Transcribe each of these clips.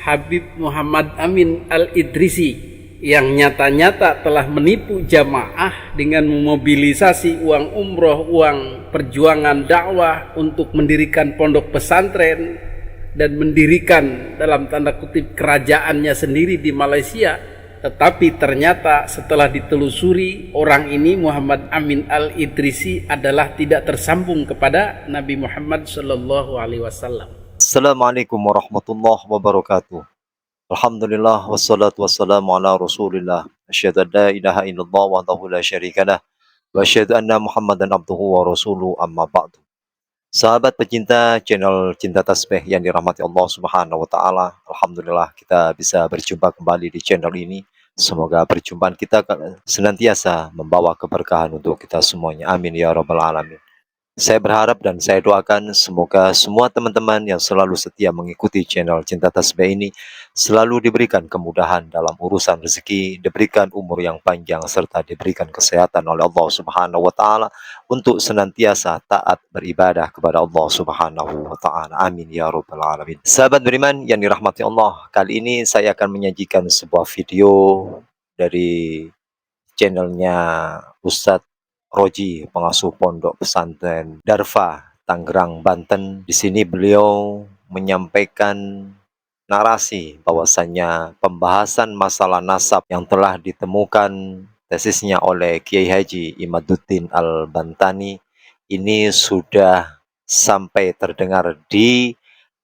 Habib Muhammad Amin Al-Idrisi yang nyata-nyata telah menipu jamaah dengan memobilisasi uang umroh, uang perjuangan dakwah untuk mendirikan pondok pesantren dan mendirikan dalam tanda kutip kerajaannya sendiri di Malaysia. Tetapi ternyata setelah ditelusuri, orang ini Muhammad Amin Al-Idrisi adalah tidak tersambung kepada Nabi Muhammad SAW. Assalamualaikum warahmatullahi wabarakatuh. Alhamdulillah wassalatu wassalamu ala Rasulillah. Asyhadu an la ilaha illallah wahdahu la syarikalah wa asyhadu anna Muhammadan abduhu wa rasuluhu, amma ba'du. Sahabat pecinta channel Cinta Tasbih yang dirahmati Allah Subhanahu wa taala, alhamdulillah kita bisa berjumpa kembali di channel ini. Semoga perjumpaan kita senantiasa membawa keberkahan untuk kita semuanya. Amin ya rabbal alamin. Saya berharap dan saya doakan semoga semua teman-teman yang selalu setia mengikuti channel Cinta Tasbih ini selalu diberikan kemudahan dalam urusan rezeki, diberikan umur yang panjang, serta diberikan kesehatan oleh Allah Subhanahu wa taala untuk senantiasa taat beribadah kepada Allah Subhanahu wa taala. Amin ya rabbal alamin. Sahabat beriman yang dirahmati Allah, kali ini saya akan menyajikan sebuah video dari channelnya Ustadz Roji, pengasuh pondok pesantren Darfa, Tangerang, Banten. Di sini beliau menyampaikan narasi bahwasannya pembahasan masalah nasab yang telah ditemukan tesisnya oleh Kiai Haji Imaduddin Al-Bantani ini sudah sampai terdengar di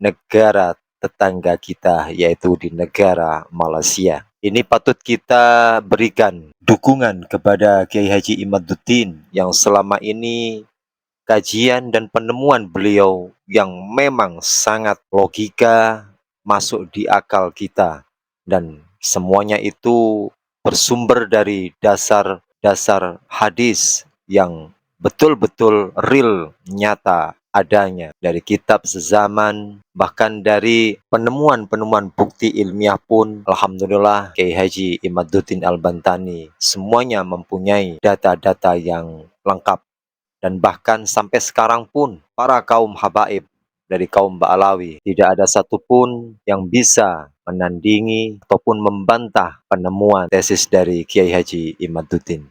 negara tetangga kita, yaitu di negara Malaysia. Ini patut kita berikan dukungan kepada Kiai Haji Imaduddin yang selama ini kajian dan penemuan beliau yang memang sangat logika, masuk di akal kita, dan semuanya itu bersumber dari dasar-dasar hadis yang betul-betul real, nyata adanya dari kitab sezaman, bahkan dari penemuan-penemuan bukti ilmiah pun. Alhamdulillah, Kiai Haji Imaduddin Al-Bantani semuanya mempunyai data-data yang lengkap, dan bahkan sampai sekarang pun para kaum habaib dari kaum Ba'alawi tidak ada satupun yang bisa menandingi ataupun membantah penemuan tesis dari Kiai Haji Imaduddin.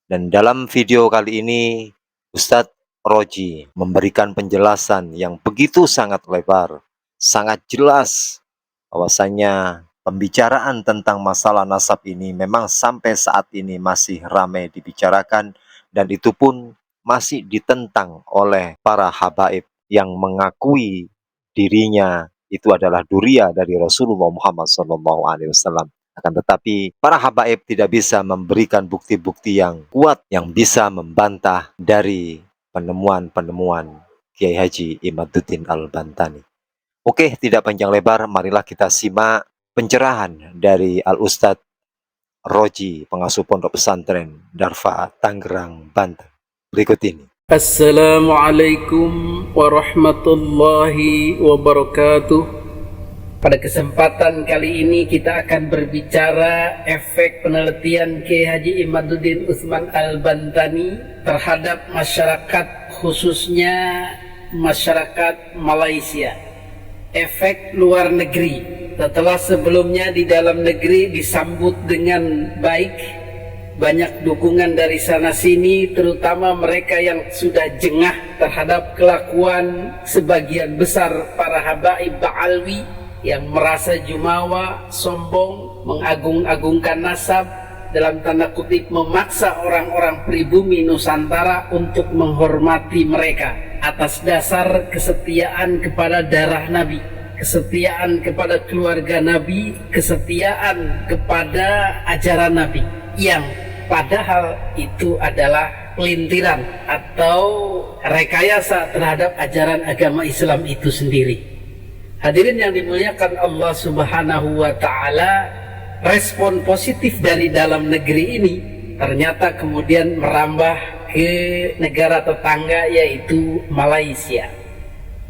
Dan dalam video kali ini Ustadz Roji memberikan penjelasan yang begitu sangat lebar, sangat jelas bahwasanya pembicaraan tentang masalah nasab ini memang sampai saat ini masih ramai dibicarakan, dan itu pun masih ditentang oleh para habaib yang mengakui dirinya itu adalah duria dari Rasulullah Muhammad SAW. Akan tetapi para habaib tidak bisa memberikan bukti-bukti yang kuat yang bisa membantah dari penemuan-penemuan Kiai Haji Imaduddin Al-Bantani. Oke, tidak panjang lebar, marilah kita simak pencerahan dari Al-Ustadz Roji, pengasuh pondok pesantren Darfa, Tangerang, Banten. Berikut ini. Assalamualaikum warahmatullahi wabarakatuh. Pada kesempatan kali ini kita akan berbicara efek penelitian Kiai Haji Imaduddin Utsman Al-Bantani terhadap masyarakat, khususnya masyarakat Malaysia. Efek luar negeri. Setelah sebelumnya di dalam negeri disambut dengan baik, banyak dukungan dari sana sini, terutama mereka yang sudah jengah terhadap kelakuan sebagian besar para habaib Ba'alwi yang merasa jumawa, sombong, mengagung-agungkan nasab, dalam tanda kutip memaksa orang-orang pribumi Nusantara untuk menghormati mereka atas dasar kesetiaan kepada darah Nabi, kesetiaan kepada keluarga Nabi, kesetiaan kepada ajaran Nabi, yang padahal itu adalah pelintiran atau rekayasa terhadap ajaran agama Islam itu sendiri. Hadirin yang dimuliakan Allah Subhanahu wa ta'ala, respon positif dari dalam negeri ini ternyata kemudian merambah ke negara tetangga, yaitu Malaysia.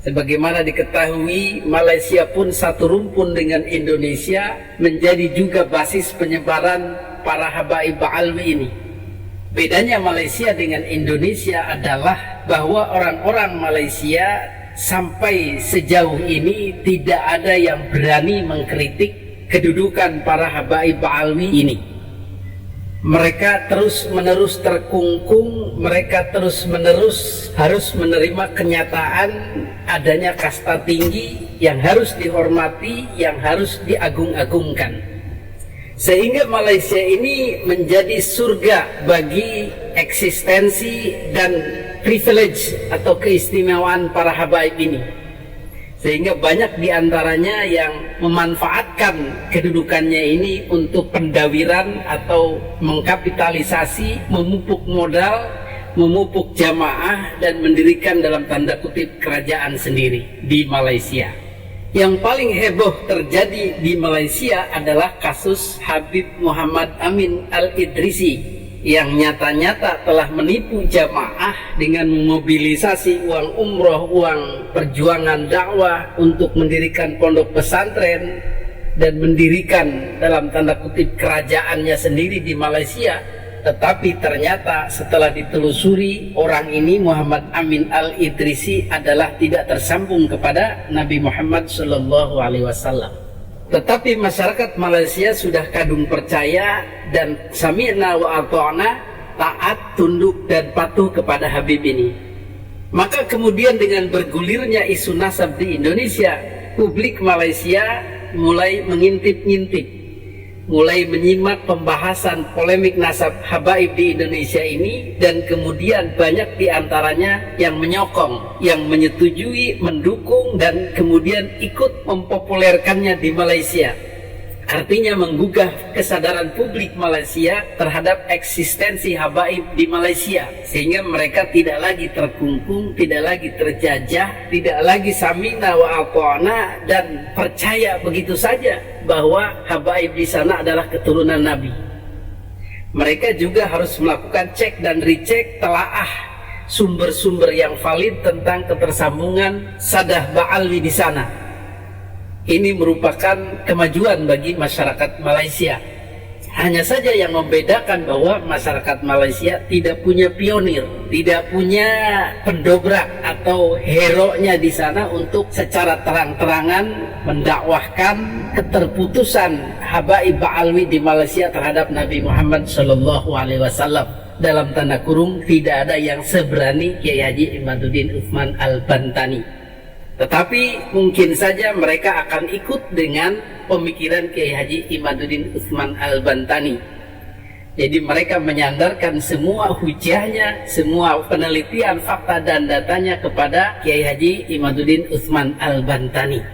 Sebagaimana diketahui, Malaysia pun satu rumpun dengan Indonesia, menjadi juga basis penyebaran para habaib Ba'alwi ini. Bedanya Malaysia dengan Indonesia adalah bahwa orang-orang Malaysia sampai sejauh ini tidak ada yang berani mengkritik kedudukan para habaib Ba'alwi ini. Mereka terus-menerus terkungkung, mereka terus-menerus harus menerima kenyataan adanya kasta tinggi yang harus dihormati, yang harus diagung-agungkan. Sehingga Malaysia ini menjadi surga bagi eksistensi dan privilege atau keistimewaan para habaib ini. Sehingga banyak diantaranya yang memanfaatkan kedudukannya ini untuk pendawiran atau mengkapitalisasi, memupuk modal, memupuk jamaah, dan mendirikan dalam tanda kutip kerajaan sendiri di Malaysia. Yang paling heboh terjadi di Malaysia adalah kasus Habib Muhammad Amin Al-Idrisi yang nyata-nyata telah menipu jamaah dengan memobilisasi uang umroh, uang perjuangan dakwah untuk mendirikan pondok pesantren dan mendirikan dalam tanda kutip kerajaannya sendiri di Malaysia. Tetapi ternyata setelah ditelusuri, orang ini Muhammad Amin Al-Idrisi adalah tidak tersambung kepada Nabi Muhammad SAW. Tetapi masyarakat Malaysia sudah kadung percaya dan sami'na wa ata'na, taat, tunduk dan patuh kepada Habib ini. Maka kemudian dengan bergulirnya isu nasab di Indonesia, publik Malaysia mulai mengintip-ngintip, mulai menyimak pembahasan polemik nasab habaib di Indonesia ini, dan kemudian banyak diantaranya yang menyokong, yang menyetujui, mendukung, dan kemudian ikut mempopulerkannya di Malaysia. Artinya menggugah kesadaran publik Malaysia terhadap eksistensi habaib di Malaysia, sehingga mereka tidak lagi terkungkung, tidak lagi terjajah, tidak lagi sami'na wa ata'na, dan percaya begitu saja bahwa habaib di sana adalah keturunan Nabi. Mereka juga harus melakukan cek dan recheck, telaah sumber-sumber yang valid tentang ketersambungan Sadah Ba'alwi di sana. Ini merupakan kemajuan bagi masyarakat Malaysia. Hanya saja yang membedakan bahwa masyarakat Malaysia tidak punya pionir, tidak punya pendobrak atau hero-nya di sana untuk secara terang-terangan mendakwahkan keterputusan habaib Ba'alwi di Malaysia terhadap Nabi Muhammad SAW. Dalam tanda kurung, tidak ada yang seberani Kiai Haji Imaduddin Utsman Al-Bantani. Tetapi mungkin saja mereka akan ikut dengan pemikiran Kiai Haji Imaduddin Utsman Al-Bantani. Jadi mereka menyandarkan semua hujahnya, semua penelitian, fakta dan datanya kepada Kiai Haji Imaduddin Utsman Al-Bantani.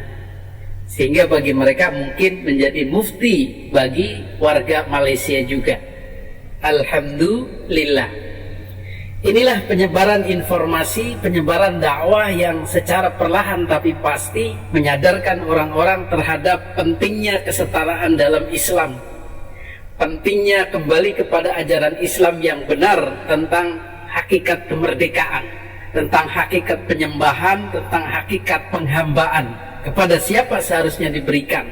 Sehingga bagi mereka mungkin menjadi mufti bagi warga Malaysia juga. Alhamdulillah. Inilah penyebaran informasi, penyebaran dakwah yang secara perlahan tapi pasti menyadarkan orang-orang terhadap pentingnya kesetaraan dalam Islam. Pentingnya kembali kepada ajaran Islam yang benar tentang hakikat kemerdekaan, tentang hakikat penyembahan, tentang hakikat penghambaan, kepada siapa seharusnya diberikan.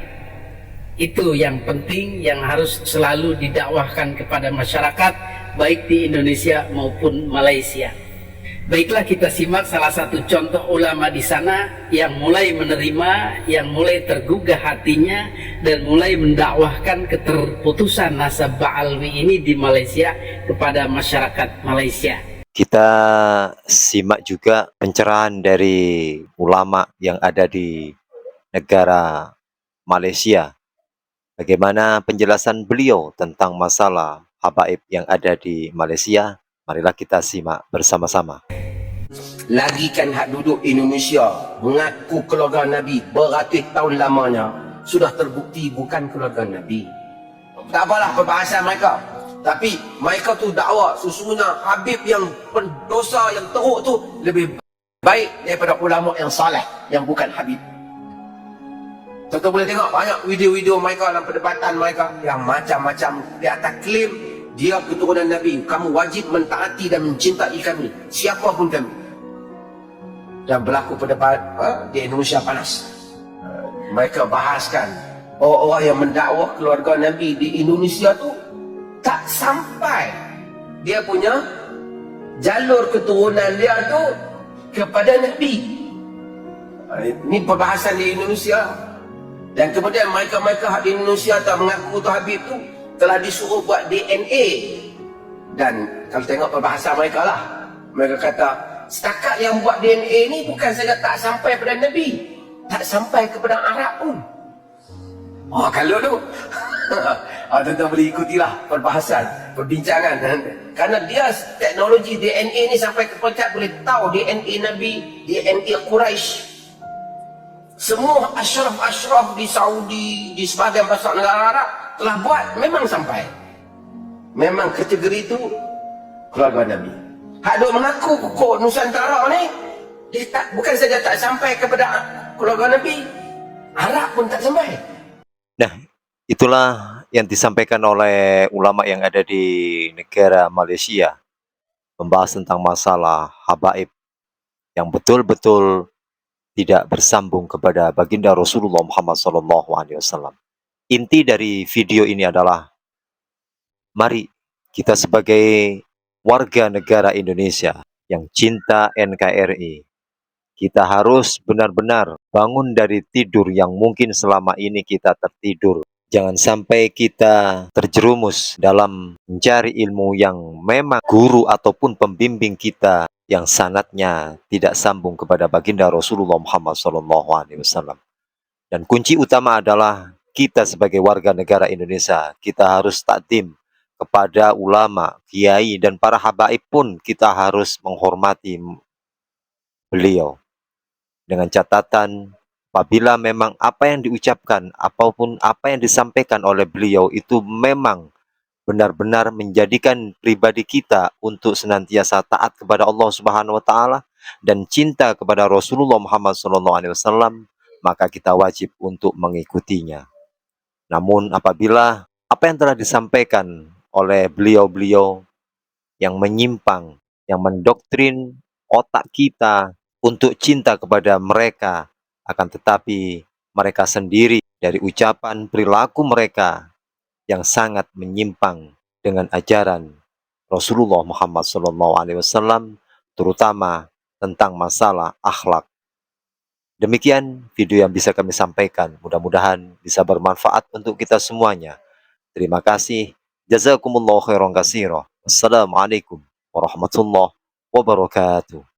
Itu yang penting yang harus selalu didakwahkan kepada masyarakat, baik di Indonesia maupun Malaysia. Baiklah, kita simak salah satu contoh ulama di sana yang mulai menerima, yang mulai tergugah hatinya, dan mulai mendakwahkan keterputusan nasab Ba'alwi ini di Malaysia kepada masyarakat Malaysia. Kita simak juga pencerahan dari ulama yang ada di negara Malaysia. Bagaimana penjelasan beliau tentang masalah habaib yang ada di Malaysia? Marilah kita simak bersama-sama. Lagi kan hak duduk Indonesia mengaku keluarga Nabi beratus tahun lamanya, sudah terbukti bukan keluarga Nabi. Tak apalah perbahasan mereka, tapi mereka tu dakwa sesungguhnya Habib yang pendosa, yang teruk tu lebih baik daripada ulama yang saleh yang bukan Habib. Contoh boleh tengok banyak video-video mereka dalam perdebatan mereka yang macam-macam di atas klaim dia keturunan Nabi, kamu wajib mentaati dan mencintai kami, siapapun kami. Dan berlaku perdebat di Indonesia panas. Mereka bahaskan orang-orang yang mendakwah keluarga Nabi di Indonesia tu tak sampai dia punya jalur keturunan dia tu kepada Nabi. Ini perbahasan di Indonesia. Dan kemudian mereka-mereka di Indonesia tak mengaku tu Habib tu telah disuruh buat DNA. Dan kalau tengok perbahasan mereka lah, mereka kata setakat yang buat DNA ni bukan saja tak sampai pada Nabi, tak sampai kepada Arab pun. Oh kalau tu tuan-tuan boleh ikutilah perbahasan, perbincangan. Kerana dia teknologi DNA ni sampai ke peringkat boleh tahu DNA Nabi, DNA Quraisy. Semua asyraf-asyraf di Saudi, di sebahagian besar negara Arab telah buat, memang sampai. Memang kategori itu keluarga Nabi. Hak duk mengaku kok Nusantara ni, dia tak, bukan saja tak sampai kepada keluarga Nabi, Arab pun tak sampai. Nah, itulah yang disampaikan oleh ulama yang ada di negara Malaysia, membahas tentang masalah habaib yang betul-betul tidak bersambung kepada baginda Rasulullah Muhammad SAW. Inti dari video ini adalah, mari kita sebagai warga negara Indonesia yang cinta NKRI, kita harus benar-benar bangun dari tidur yang mungkin selama ini kita tertidur. Jangan sampai kita terjerumus dalam mencari ilmu yang memang guru ataupun pembimbing kita yang sanadnya tidak sambung kepada baginda Rasulullah Muhammad SAW. Dan kunci utama adalah kita sebagai warga negara Indonesia, kita harus takdim kepada ulama, kiai, dan para habaib pun kita harus menghormati beliau. Dengan catatan, apabila memang apa yang diucapkan, apapun apa yang disampaikan oleh beliau itu memang benar-benar menjadikan pribadi kita untuk senantiasa taat kepada Allah Subhanahu wa taala dan cinta kepada Rasulullah Muhammad SAW, maka kita wajib untuk mengikutinya. Namun apabila apa yang telah disampaikan oleh beliau-beliau yang menyimpang, yang mendoktrin otak kita untuk cinta kepada mereka, akan tetapi mereka sendiri dari ucapan perilaku mereka yang sangat menyimpang dengan ajaran Rasulullah Muhammad SAW, terutama tentang masalah akhlak. Demikian video yang bisa kami sampaikan. Mudah-mudahan bisa bermanfaat untuk kita semuanya. Terima kasih. Jazakumullah khairan katsira. Wassalamualaikum warahmatullahi wabarakatuh.